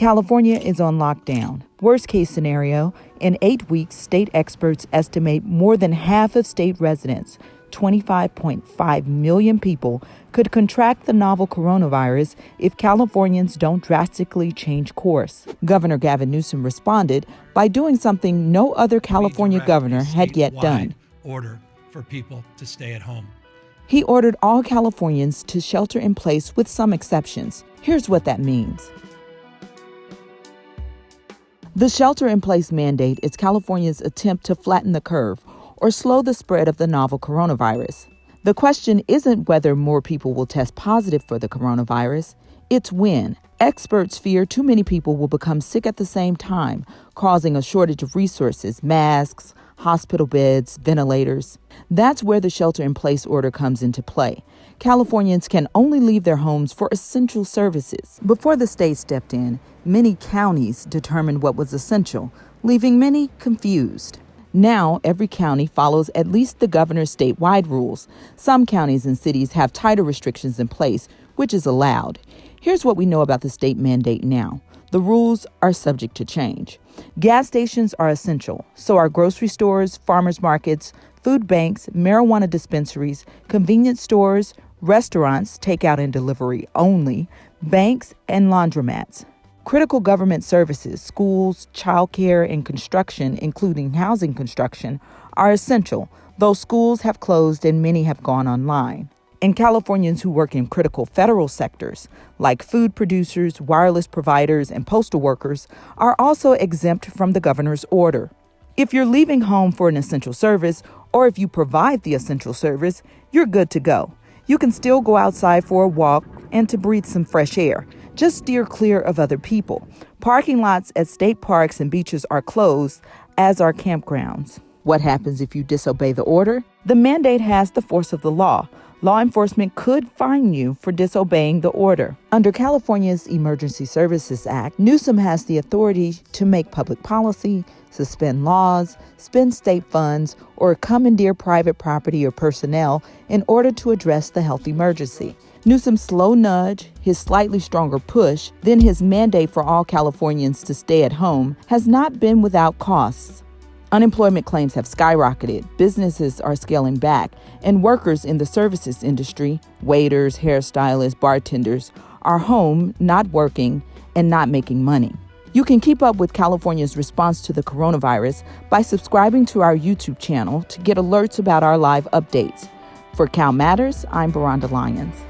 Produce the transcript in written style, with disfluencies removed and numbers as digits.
California is on lockdown. Worst case scenario, in 8 weeks, state experts estimate more than half of state residents, 25.5 million people, could contract the novel coronavirus if Californians don't drastically change course. Governor Gavin Newsom responded by doing something no other California governor had yet done. Order for people to stay at home. He ordered all Californians to shelter in place with some exceptions. Here's what that means. The shelter-in-place mandate is California's attempt to flatten the curve or slow the spread of the novel coronavirus. The question isn't whether more people will test positive for the coronavirus, it's when. Experts fear too many people will become sick at the same time, causing a shortage of resources, masks, hospital beds, ventilators. That's where the shelter-in-place order comes into play. Californians can only leave their homes for essential services. Before the state stepped in, many counties determined what was essential, leaving many confused. Now, every county follows at least the governor's statewide rules. Some counties and cities have tighter restrictions in place, which is allowed. Here's what we know about the state mandate now. The rules are subject to change. Gas stations are essential, so are grocery stores, farmers markets, food banks, marijuana dispensaries, convenience stores, restaurants, takeout and delivery only, banks, and laundromats. Critical government services, schools, childcare, and construction, including housing construction, are essential, though schools have closed and many have gone online. And Californians who work in critical federal sectors, like food producers, wireless providers, and postal workers, are also exempt from the governor's order. If you're leaving home for an essential service, or if you provide the essential service, you're good to go. You can still go outside for a walk and to breathe some fresh air. Just steer clear of other people. Parking lots at state parks and beaches are closed, as are campgrounds. What happens if you disobey the order? The mandate has the force of the law. Law enforcement could fine you for disobeying the order. Under California's Emergency Services Act, Newsom has the authority to make public policy, suspend laws, spend state funds, or commandeer private property or personnel in order to address the health emergency. Newsom's slow nudge, his slightly stronger push, then his mandate for all Californians to stay at home has not been without costs. Unemployment claims have skyrocketed, businesses are scaling back, and workers in the services industry, waiters, hairstylists, bartenders, are home, not working, and not making money. You can keep up with California's response to the coronavirus by subscribing to our YouTube channel to get alerts about our live updates. For CalMatters, I'm Veranda Lyons.